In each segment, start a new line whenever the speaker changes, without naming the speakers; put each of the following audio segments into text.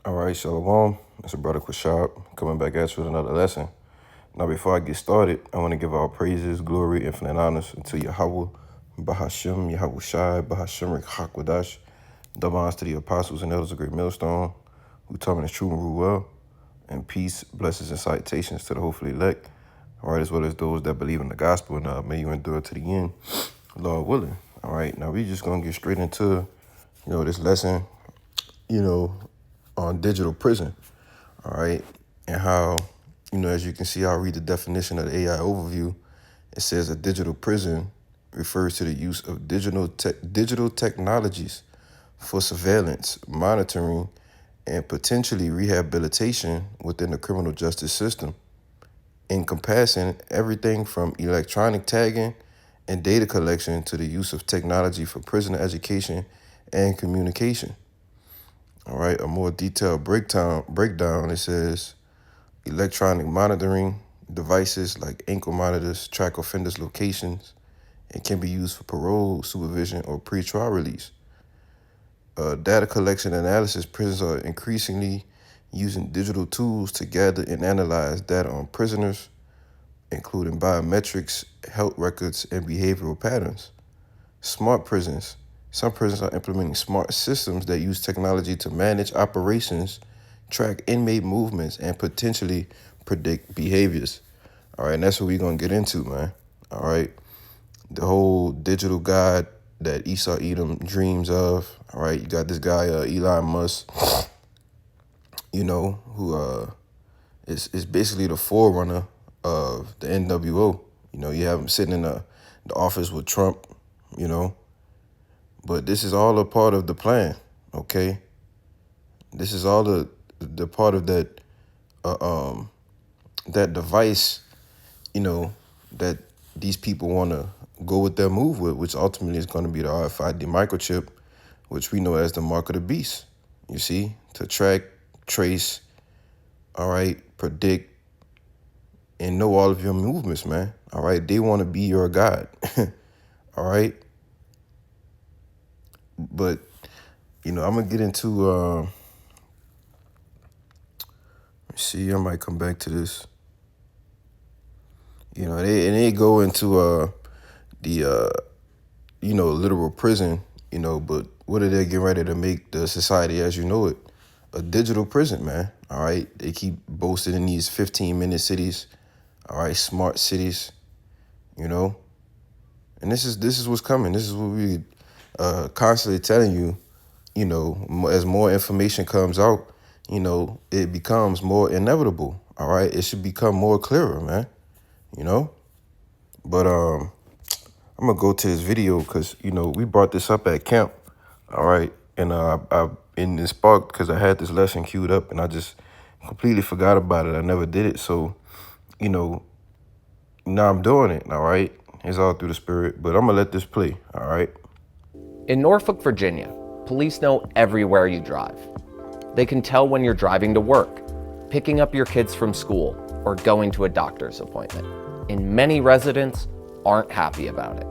All right, Shalom. It's a brother Quashab coming back at you with another lesson. Now, before I get started, I want to give all praises, glory, infinite honors unto Yahweh, Bahashim, Yahweh Shai, Bahashim, Hakwadash. Double honors to the apostles and elders of Great Millstone, who taught me the truth and rule well. And peace, blessings, and salutations to the hopefully elect. All right, as well as those that believe in the gospel, and may you endure to the end, Lord willing. All right, now we just going to get straight into, this lesson, on digital prison, all right, and how, as you can see, I'll read the definition of the AI overview. It says a digital prison refers to the use of digital technologies for surveillance, monitoring, and potentially rehabilitation within the criminal justice system, encompassing everything from electronic tagging and data collection to the use of technology for prisoner education and communication. All right, a more detailed breakdown, it says electronic monitoring devices like ankle monitors track offenders' locations and can be used for parole, supervision, or pre-trial release. Data collection and analysis, prisons are increasingly using digital tools to gather and analyze data on prisoners, including biometrics, health records, and behavioral patterns. Smart prisons. Some prisons are implementing smart systems that use technology to manage operations, track inmate movements, and potentially predict behaviors. All right, and that's what we're going to get into, man. All right, the whole digital guide that Esau Edom dreams of. All right, you got this guy, Elon Musk, who is basically the forerunner of the NWO. You have him sitting in the office with Trump, But this is all a part of the plan, okay? This is all the part of that that device, that these people want to go with their move with, which ultimately is going to be the RFID microchip, which we know as the mark of the beast. You see, to track, trace, all right, predict, and know all of your movements, man. All right, they want to be your God. All right. But, I'm going to get into, see, I might come back to this. They go into the, literal prison, but what are they getting ready to make the society as you know it? A digital prison, man. All right. They keep boasting in these 15-minute cities. All right. Smart cities, And this is what's coming. This is what we constantly telling you, as more information comes out, it becomes more inevitable. All right. It should become more clearer, man, But I'm going to go to this video because, we brought this up at camp. All right. And I in this spark because I had this lesson queued up and I just completely forgot about it. I never did it. So, now I'm doing it. All right. It's all through the spirit, but I'm going to let this play. All right.
In Norfolk, Virginia, police know everywhere you drive. They can tell when you're driving to work, picking up your kids from school, or going to a doctor's appointment. And many residents aren't happy about it.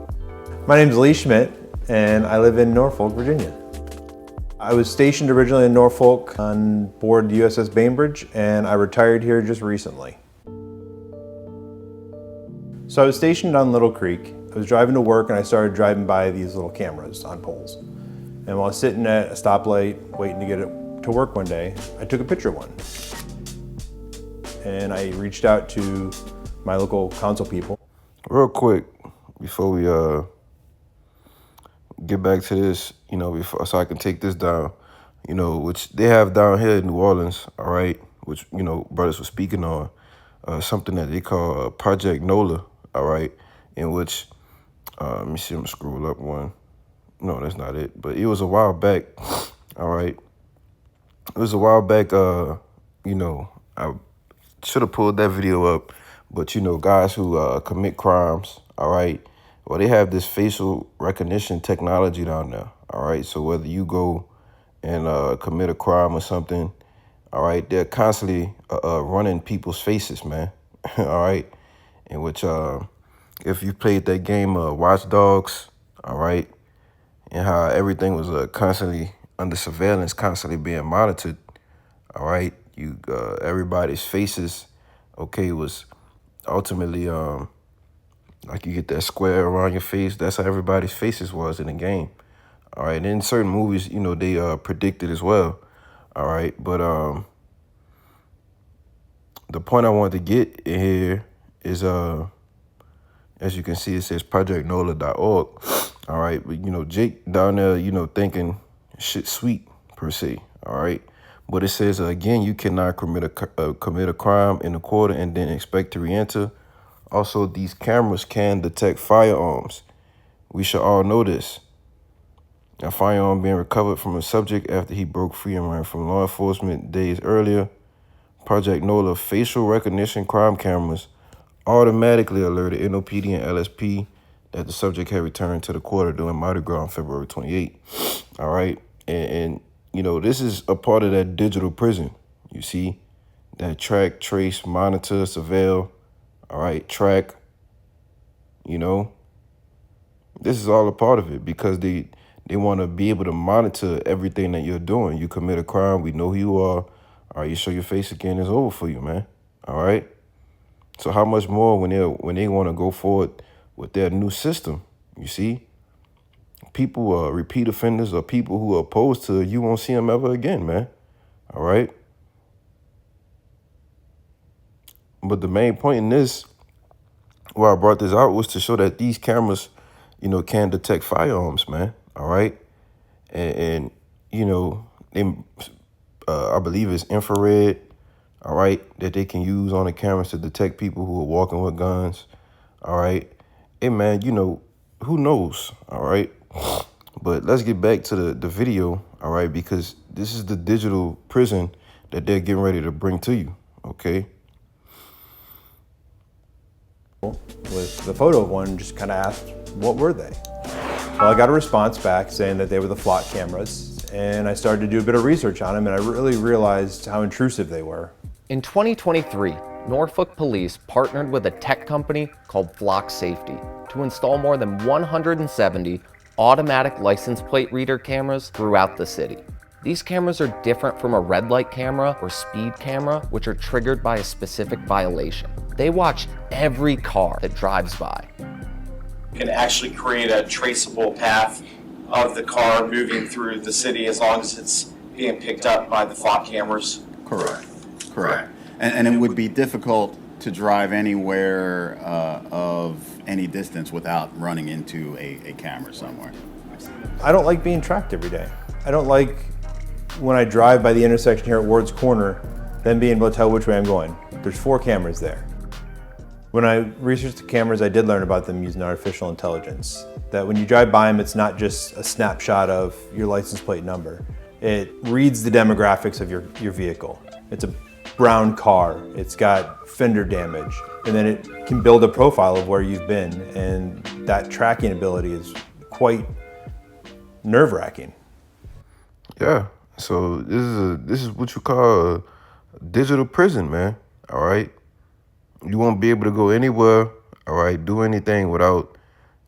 My name is Lee Schmidt, and I live in Norfolk, Virginia. I was stationed originally in Norfolk on board the USS Bainbridge, and I retired here just recently. So I was stationed on Little Creek. I was driving to work, and I started driving by these little cameras on poles. And while I was sitting at a stoplight waiting to get it to work one day, I took a picture of one. And I reached out to my local council people.
Real quick, before we get back to this, before so I can take this down, which they have down here in New Orleans, all right, which, brothers were speaking on, something that they call Project NOLA, all right, in which, let me see, I'm gonna scroll up one. No, that's not it, but it was a while back, all right. It was a while back, I should have pulled that video up, but, guys who commit crimes, all right, well, they have this facial recognition technology down there, all right? So whether you go and commit a crime or something, all right, they're constantly running people's faces, man, all right? In which, if you played that game, Watch Dogs, all right, and how everything was constantly under surveillance, constantly being monitored, All right, everybody's faces, okay, was ultimately like you get that square around your face. That's how everybody's faces was in the game. All right, and in certain movies, they predicted as well. All right, but the point I wanted to get in here is as you can see, it says projectnola.org. All right, but Jake down there, thinking shit sweet per se. All right, but it says again, you cannot commit a crime in a quarter and then expect to re-enter. Also, these cameras can detect firearms. We should all know this. A firearm being recovered from a subject after he broke free and ran from law enforcement days earlier. Project NOLA facial recognition crime cameras automatically alerted M.O.T.B and LSP that the subject had returned to the quarter during Mardi Gras on February 28th. All right. And this is a part of that digital prison. You see, that track, trace, monitor, surveil. All right. Track, this is all a part of it because they want to be able to monitor everything that you're doing. You commit a crime, we know who you are. All right, you show your face again, it's over for you, man. All right. So how much more when they want to go forward with their new system? You see, people, repeat offenders or people who are opposed to it, you won't see them ever again, man. All right. But the main point in this, why I brought this out, was to show that these cameras, can detect firearms, man. All right. And they, I believe it's infrared, all right, that they can use on the cameras to detect people who are walking with guns, all right. Hey, man, who knows, all right? But let's get back to the video, all right, because this is the digital prison that they're getting ready to bring to you, okay?
With the photo of one, just kind of asked, what were they? Well, I got a response back saying that they were the flock cameras, and I started to do a bit of research on them, and I really realized how intrusive they were.
In 2023, Norfolk Police partnered with a tech company called Flock Safety to install more than 170 automatic license plate reader cameras throughout the city. These cameras are different from a red light camera or speed camera, which are triggered by a specific violation. They watch every car that drives by.
You can actually create a traceable path of the car moving through the city as long as it's being picked up by the flock cameras.
Correct. And it would be difficult to drive anywhere of any distance without running into a camera somewhere.
I don't like being tracked every day. I don't like when I drive by the intersection here at Ward's Corner, then being able to tell which way I'm going. There's 4 cameras there. When I researched the cameras, I did learn about them using artificial intelligence. That when you drive by them, it's not just a snapshot of your license plate number. It reads the demographics of your vehicle. It's a brown car, it's got fender damage, and then it can build a profile of where you've been, and that tracking ability is quite nerve-wracking.
Yeah. So this is what you call a digital prison, man. All right. You won't be able to go anywhere, all right, do anything without,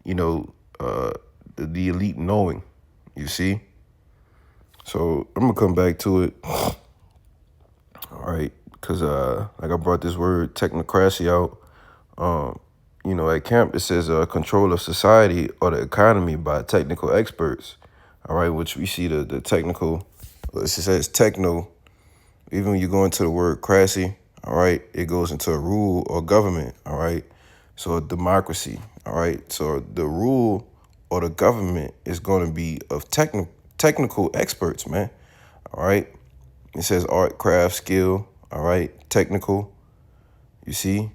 the elite knowing, you see? So I'm gonna come back to it, all right, because like I brought this word technocracy out. At camp it says control of society or the economy by technical experts, all right, which we see the technical, it says techno, even when you go into the word crassy, all right, it goes into a rule or government, all right? So a democracy, all right? So the rule or the government is going to be of technical experts, man, all right? It says art, craft, skill, all right, technical, you see?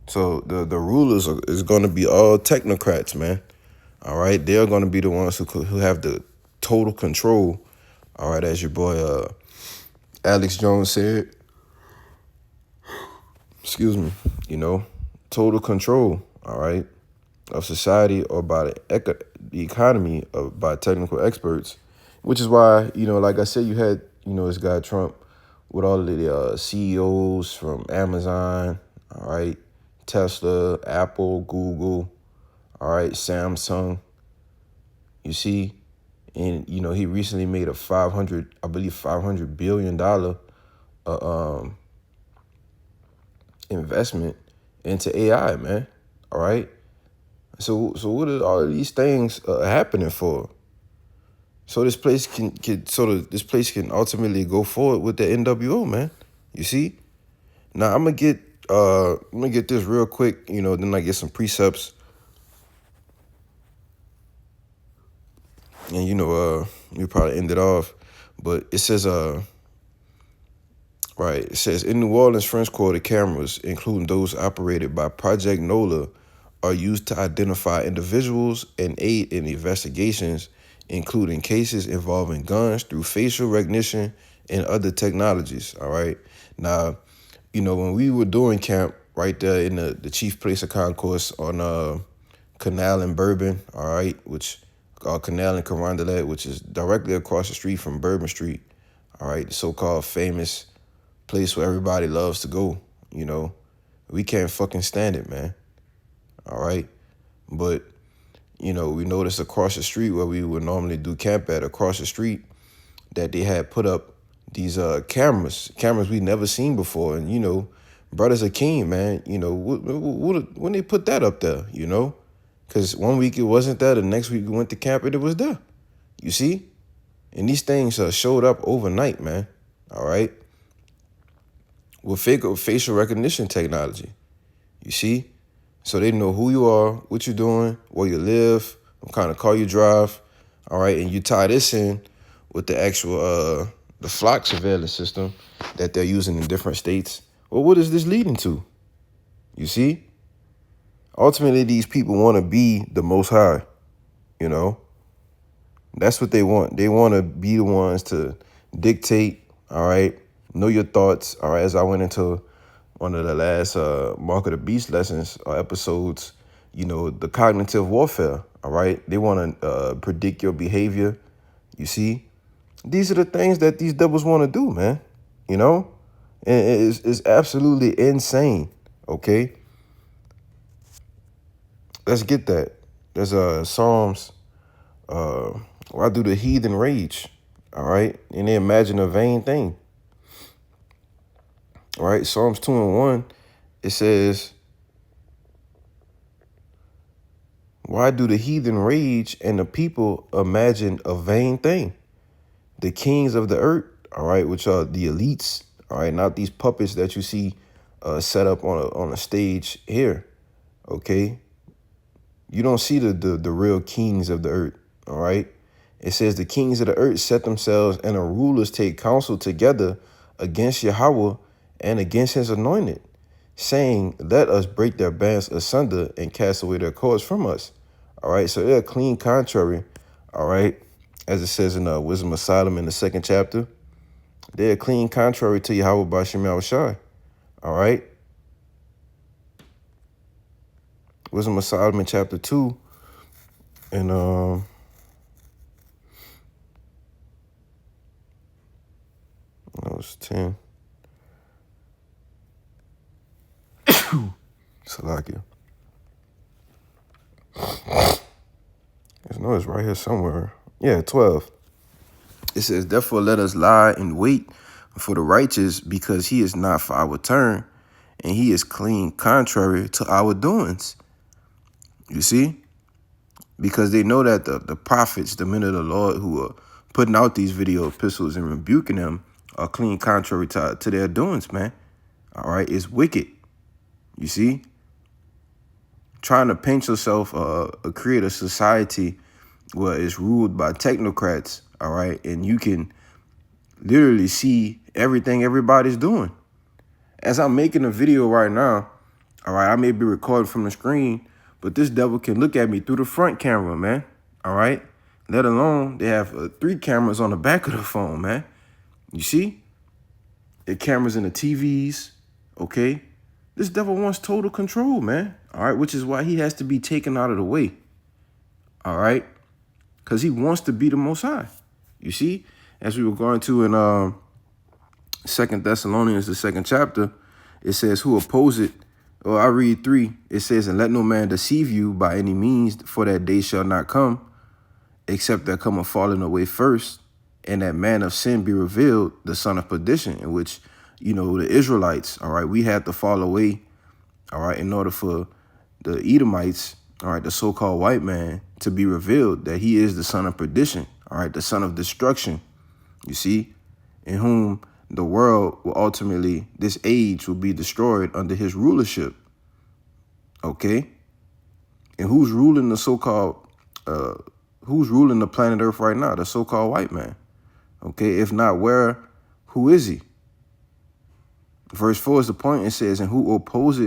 So the rulers is going to be all technocrats, man, all right? They're going to be the ones who have the total control, all right, as your boy Alex Jones said. Excuse me, total control, all right, of society or by the economy by technical experts, which is why, like I said, you had, this guy Trump with all of the CEOs from Amazon, all right, Tesla, Apple, Google, all right, Samsung, you see, and, he recently made a $500 billion investment into AI, man. All right. So what are all of these things happening for? So this place this place can ultimately go forward with the NWO, man. You see? Now I'm gonna get this real quick, then I get some precepts. And we probably end it off. But it says right, it says in New Orleans French Quarter, cameras, including those operated by Project NOLA, are used to identify individuals and aid in investigations, including cases involving guns through facial recognition and other technologies. All right. Now, when we were doing camp right there in the chief place of concourse on Canal and Bourbon, all right, which Canal and Carondelet, which is directly across the street from Bourbon Street, all right, the so-called famous place where everybody loves to go, we can't fucking stand it, man. All right. But, we noticed across the street where we would normally do camp at, across the street, that they had put up these cameras we never seen before. And, brothers are keen, man. When they put that up there, because one week it wasn't there, the next week we went to camp and it was there. You see? And these things showed up overnight, man. All right. With facial recognition technology. You see? So they know who you are, what you're doing, where you live, what kind of car you drive. All right. And you tie this in with the actual the flock surveillance system that they're using in different states. Well, what is this leading to? You see? Ultimately, these people want to be the Most High. That's what they want. They want to be the ones to dictate, all right, know your thoughts, all right, as I went into one of the last Mark of the Beast lessons or episodes, the cognitive warfare, all right? They want to predict your behavior, you see? These are the things that these devils want to do, man, And it's absolutely insane, okay? Let's get that. There's Psalms, why do the heathen rage, all right? And they imagine a vain thing. All right, Psalms 2:1, it says, why do the heathen rage and the people imagine a vain thing? The kings of the earth, all right, which are the elites, all right, not these puppets that you see set up on a stage here, okay? You don't see the real kings of the earth, all right? It says the kings of the earth set themselves and the rulers take counsel together against Yahweh and against his anointed, saying, let us break their bands asunder and cast away their cords from us. All right, so they're a clean contrary, all right, as it says in Wisdom of Solomon, the 2nd chapter. They're a clean contrary to Yahweh by Shem Yahushai, all right? Wisdom of Solomon, chapter 2, and that was 10. Salakia. I know it's right here somewhere. Yeah, 12. It says, therefore let us lie and wait for the righteous, because he is not for our turn, and he is clean contrary to our doings. You see? Because they know that the prophets, the men of the Lord who are putting out these video epistles and rebuking them, are clean contrary to their doings, man. All right? It's wicked. You see? Trying to paint yourself, create a society where it's ruled by technocrats, all right? And you can literally see everything everybody's doing. As I'm making a video right now, all right, I may be recording from the screen, but this devil can look at me through the front camera, man, all right? Let alone they have 3 cameras on the back of the phone, man. You see? The cameras in the TVs, okay? This devil wants total control, man, all right? Which is why he has to be taken out of the way, all right? Because he wants to be the Most High. You see? As we were going to in 2 Thessalonians, the 2nd chapter, it says, who oppose it? Well, I read 3. It says, and let no man deceive you by any means, for that day shall not come, except there come a falling away first, and that man of sin be revealed, the son of perdition, in which, the Israelites, all right, we had to fall away, all right, in order for the Edomites, all right, the so-called white man, to be revealed that he is the son of perdition, all right, the son of destruction, you see, in whom the world will ultimately, this age will be destroyed under his rulership, okay? And who's ruling the so-called, who's ruling the planet Earth right now? The so-called white man, okay? If not, who is he? Verse 4 is the point. It says, and who opposed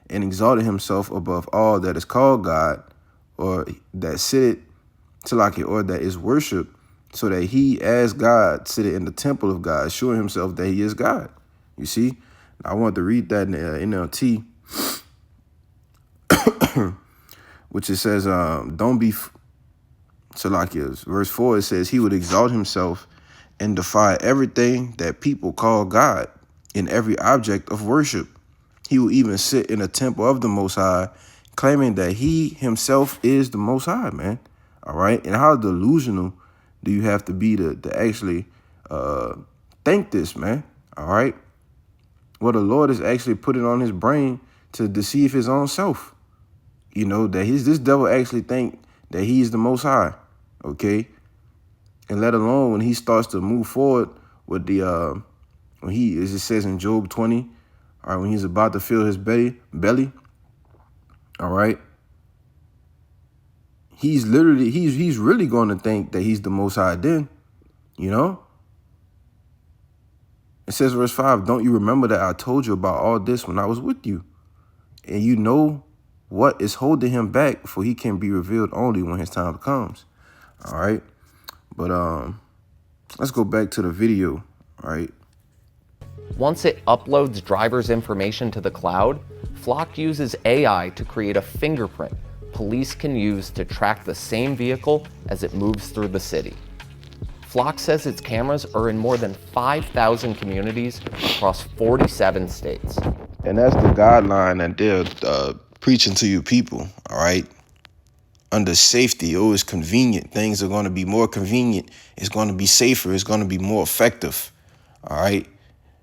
and exalted himself above all that is called God, or that sitteth Tilaki, or that is worship, so that he as God sitteth in the temple of God, showing himself that he is God. You see? I want to read that in NLT, which it says, don't be Tilaki. Verse 4, it says, he would exalt himself and defy everything that people call God in every object of worship. He will even sit in a temple of the Most High, claiming that he himself is the Most High, man. All right. And how delusional do you have to be to actually think this, man? All right. Well, the Lord is actually putting on his brain to deceive his own self. That this devil actually think that he's the Most High. OK. And let alone when he starts to move forward with the when he, as it says in Job 20, all right, when he's about to fill his belly, all right, he's really going to think that he's the Most High then, It says, verse 5, don't you remember that I told you about all this when I was with you? And you know what is holding him back, for he can be revealed only when his time comes. All right. But let's go back to the video, all right?
Once it uploads driver's information to the cloud, Flock uses AI to create a fingerprint police can use to track the same vehicle as it moves through the city. Flock says its cameras are in more than 5,000 communities across 47 states.
And that's the guideline that they're preaching to you people, all right? Under safety, it's convenient. Things are going to be more convenient. It's going to be safer. It's going to be more effective, all right?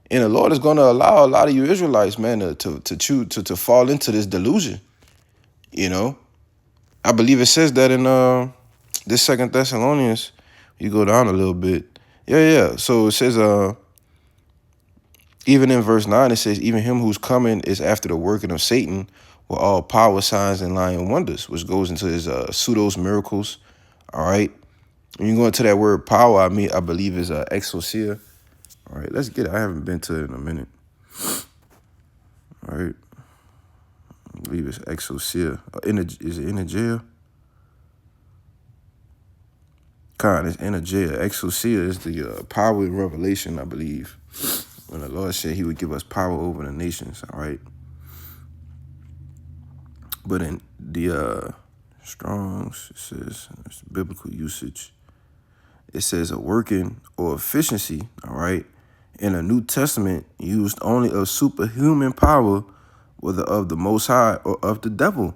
And the Lord is going to allow a lot of you Israelites, man, to fall into this delusion. I believe it says that in this 2 Thessalonians. You go down a little bit. Yeah. So it says, even in verse 9, it says, even him who's coming is after the working of Satan with all power, signs, and lying wonders, which goes into his pseudos miracles. All right. When you go into that word power, I believe is exousia. All right, let's get it. I haven't been to it in a minute. All right. I believe it's exousia. Is it energia? It's energia. Exousia is the power in Revelation, I believe. When the Lord said he would give us power over the nations, all right? But in the Strong's, it says, it's biblical usage. It says a working or efficiency, all right? In the New Testament, used only of superhuman power, whether of the Most High or of the devil.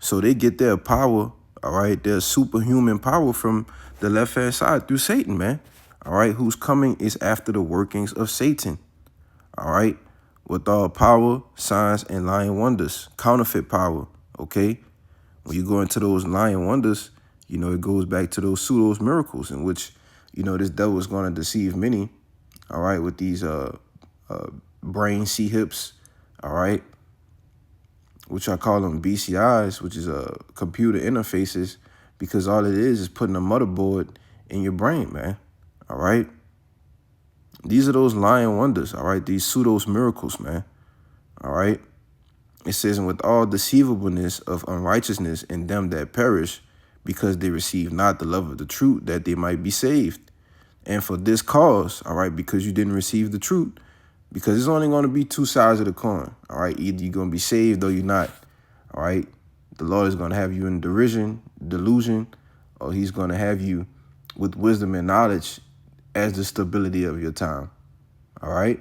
So they get their power, all right, their superhuman power from the left-hand side through Satan, man. All right, whose coming is after the workings of Satan. All right, with all power, signs, and lying wonders, counterfeit power, okay? When you go into those lying wonders, it goes back to those pseudos miracles in which, this devil is going to deceive many, all right, with these brain C-hips, all right, which I call them BCIs, which is computer interfaces, because all it is putting a motherboard in your brain, man, all right? These are those lying wonders, all right, these pseudos miracles, man, all right? It says, and with all deceivableness of unrighteousness in them that perish, because they receive not the love of the truth, that they might be saved. And for this cause, all right, because you didn't receive the truth, because it's only going to be two sides of the coin, all right? Either you're going to be saved or you're not, all right? The Lord is going to have you in derision, delusion, or he's going to have you with wisdom and knowledge as the stability of your time, all right?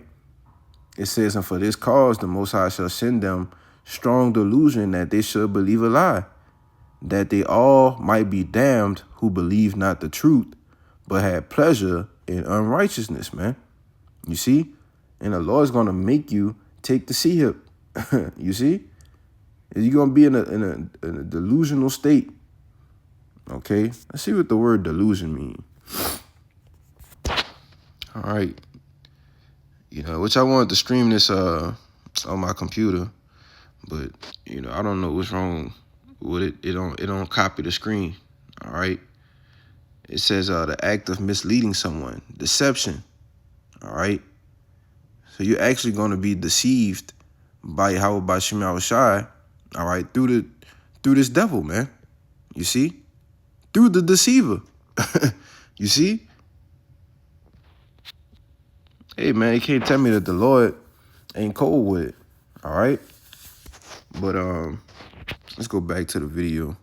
It says, and for this cause, the Most High shall send them strong delusion that they should believe a lie, that they all might be damned who believe not the truth, but had pleasure in unrighteousness, man. You see? And the Lord is going to make you take the C hip. You see? You're going to be in a delusional state. Okay? Let's see what the word delusion means. All right. Which I wanted to stream this on my computer, but I don't know what's wrong with it. It don't copy the screen. All right. It says the act of misleading someone, deception. All right. So you're actually going to be deceived by Yahweh Bashim Yahushai, all right, through this devil, man. You see? Through the deceiver. You see? Hey, man, you can't tell me that the Lord ain't cold with it, all right? But let's go back to the video.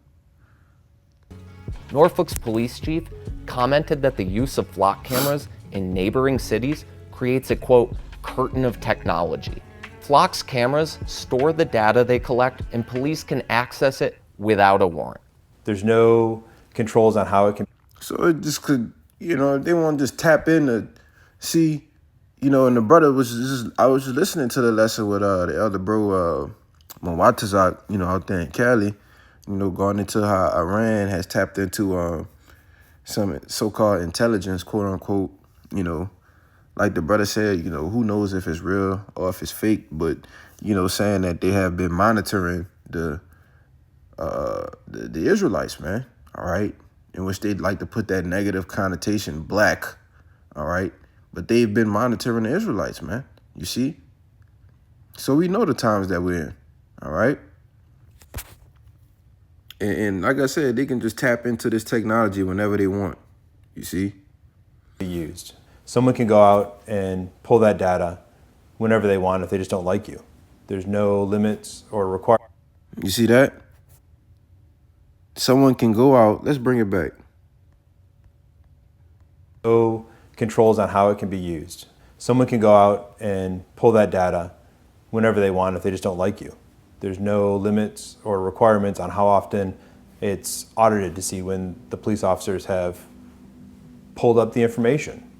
Norfolk's police chief commented that the use of flock cameras in neighboring cities creates a, quote, curtain of technology. Flock's cameras store the data they collect and police can access it without a warrant.
There's no controls on how it can.
So it just could, if they want to just tap in to see, and the brother I was just listening to the lesson with the elder bro, M.O.T.B, out there in Cali, going into how Iran has tapped into some so-called intelligence, quote unquote, like the brother said, who knows if it's real or if it's fake, but, saying that they have been monitoring the Israelites, man, all right, in which they'd like to put that negative connotation, black, all right, but they've been monitoring the Israelites, man, you see? So we know the times that we're in, all right? And like I said, they can just tap into this technology whenever they want, you see?
Be used. Someone can go out and pull that data whenever they want if they just don't like you. There's no limits or requirements.
You see that? Someone can go out. Let's bring it back.
No controls on how it can be used. Someone can go out and pull that data whenever they want if they just don't like you. There's no limits or requirements on how often it's audited to see when the police officers have pulled up the information.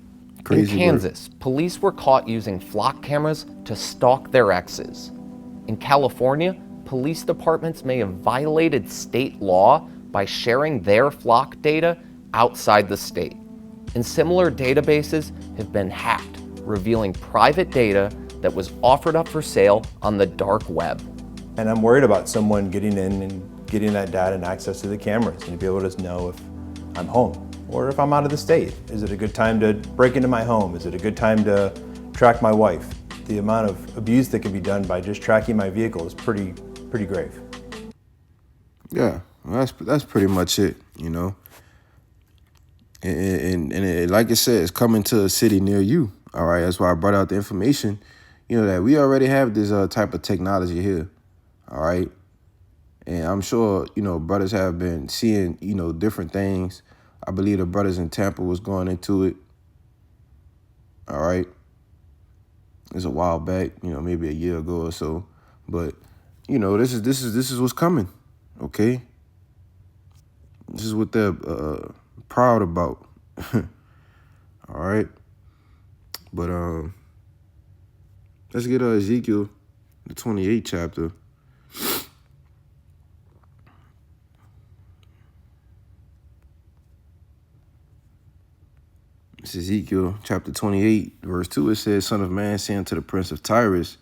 Crazy
in Kansas, police were caught using flock cameras to stalk their exes. In California, police departments may have violated state law by sharing their flock data outside the state. And similar databases have been hacked, revealing private data that was offered up for sale on the dark web.
And I'm worried about someone getting in and getting that data and access to the cameras and to be able to know if I'm home or if I'm out of the state. Is it a good time to break into my home? Is it a good time to track my wife? The amount of abuse that can be done by just tracking my vehicle is pretty grave.
Yeah, well, that's pretty much it, And like I said, it's coming to a city near you. All right, that's why I brought out the information, that we already have this type of technology here. All right, and I'm sure brothers have been seeing different things. I believe the brothers in Tampa was going into it. All right, it's a while back, maybe a year ago or so, but this is what's coming. Okay, this is what they're proud about. All right, but let's get Ezekiel, the 28th chapter. It's Ezekiel chapter 28, verse 2. It says, Son of man, say unto the prince of Tyrus,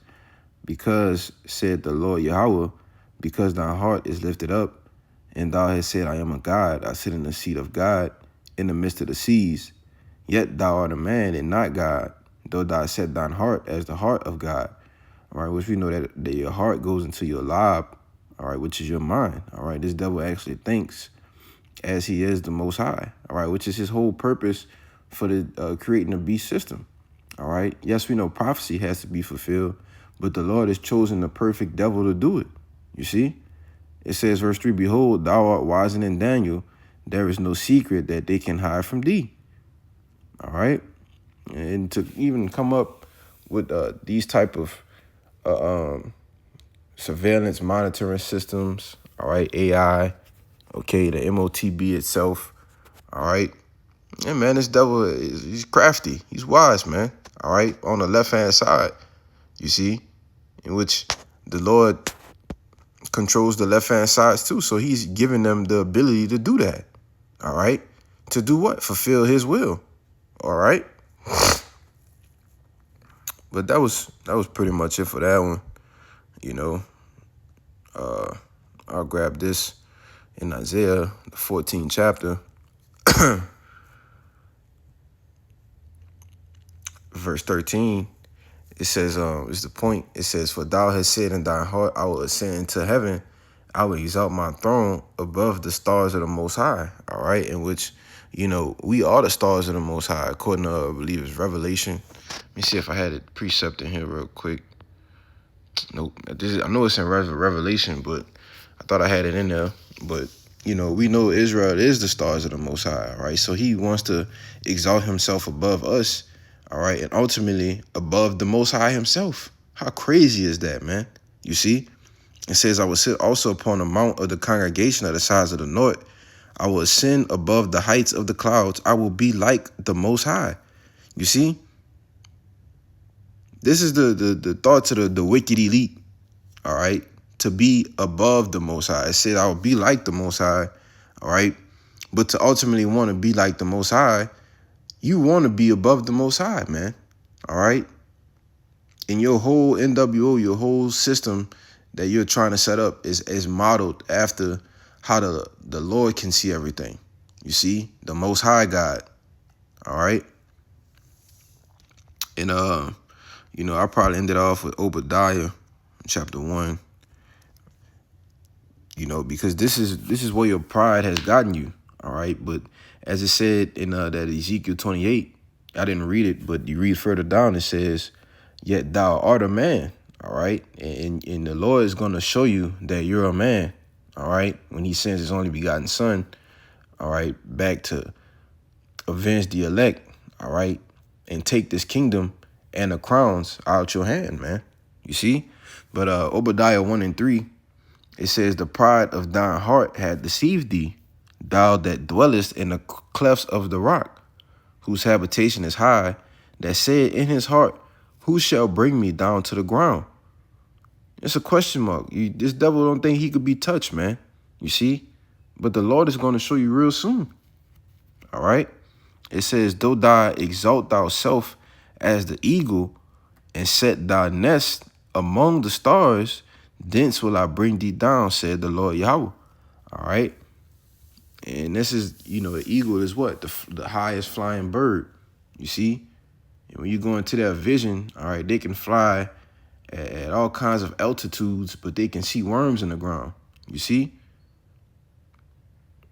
because, said the Lord Yahweh, because thy heart is lifted up, and thou hast said, I am a God, I sit in the seat of God, in the midst of the seas. Yet thou art a man and not God, though thou set thine heart as the heart of God. All right, which we know that your heart goes into your lob, all right, which is your mind. All right, this devil actually thinks as he is the Most High, all right, which is his whole purpose for the creating a beast system. All right, yes, we know prophecy has to be fulfilled, but the Lord has chosen the perfect devil to do it. You see, it says, verse 3, behold, thou art wiser than Daniel. There is no secret that they can hide from thee. All right, and to even come up with these type of surveillance monitoring systems, all right, AI, okay, the M.O.T.B itself, all right. Yeah, man, this devil he's crafty. He's wise, man. all right, on the left-hand side, you see, in which the Lord controls the left-hand sides too. So he's giving them the ability to do that, all right? To do what? Fulfill his will, all right? But that was pretty much it for that one, you know. I'll grab this in Isaiah, the 14th chapter, verse 13. It says, is the point. It says, for thou hast said in thine heart, I will ascend into heaven. I will exalt my throne above the stars of the Most High. All right. In which, you know, we are the stars of the Most High, according to, I believe it's Revelation. Let me see if I had a precept in here real quick. Nope. I know it's in Revelation, but I thought I had it in there. But, you know, we know Israel is the stars of the Most High. All right. So he wants to exalt himself above us. All right, and ultimately above the Most High himself. How crazy is that, man? You see? It says, I will sit also upon the mount of the congregation of the sides of the north. I will ascend above the heights of the clouds. I will be like the Most High. You see? This is the thoughts of the wicked elite, all right? To be above the Most High. It said, I will be like the Most High, all right? But to ultimately want to be like the Most High, you want to be above the Most High, man. All right? And your whole NWO, your whole system that you're trying to set up is modeled after how the Lord can see everything. You see? The Most High God. All right? And, you know, I probably ended off with Obadiah, chapter 1. You know, because this is where your pride has gotten you. All right? But as it said in that Ezekiel 28, I didn't read it, but you read further down, it says, yet thou art a man, all right? And the Lord is going to show you that you're a man, all right? When he sends his only begotten son, all right, back to avenge the elect, all right? And take this kingdom and the crowns out your hand, man. You see? But Obadiah 1 and 3, it says, the pride of thine heart had deceived thee, thou that dwellest in the clefts of the rock, whose habitation is high, that said in his heart, who shall bring me down to the ground? It's a question mark. This devil don't think he could be touched, man. You see? But the Lord is going to show you real soon. All right? It says, though thou exalt thyself as the eagle and set thy nest among the stars, thence will I bring thee down, said the Lord Yahweh. All right? And this is, you know, the eagle is what? The highest flying bird. You see? And when you go into that vision, all right, they can fly at all kinds of altitudes, but they can see worms in the ground. You see?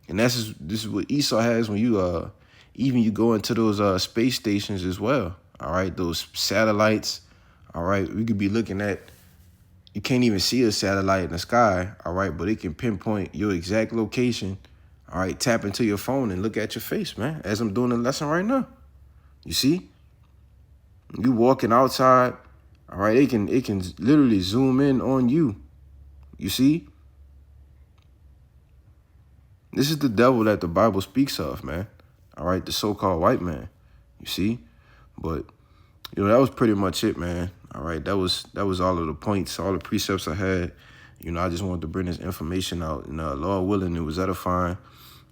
And this is what Esau has when you even you go into those space stations as well. All right, those satellites. All right, we could be looking at, you can't even see a satellite in the sky, all right, but it can pinpoint your exact location. All right, tap into your phone and look at your face, man, as I'm doing the lesson right now. You see? You walking outside, all right, it can literally zoom in on you. You see? This is the devil that the Bible speaks of, man. All right, the so-called white man. You see? But, you know, that was pretty much it, man. All right, that was all of the points, all the precepts I had. You know, I just wanted to bring this information out. And Lord willing, it was edifying.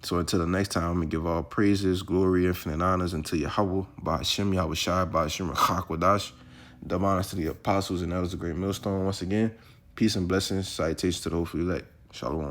So until the next time, I'm going to give all praises, glory, infinite honors unto Yahweh, Ba'ashem, Yahweh Shai, Ba'ashem, Chakwadash. Double honors to the apostles and elders of the great millstone once again. Peace and blessings. Salutations to the whole elect. Shalom.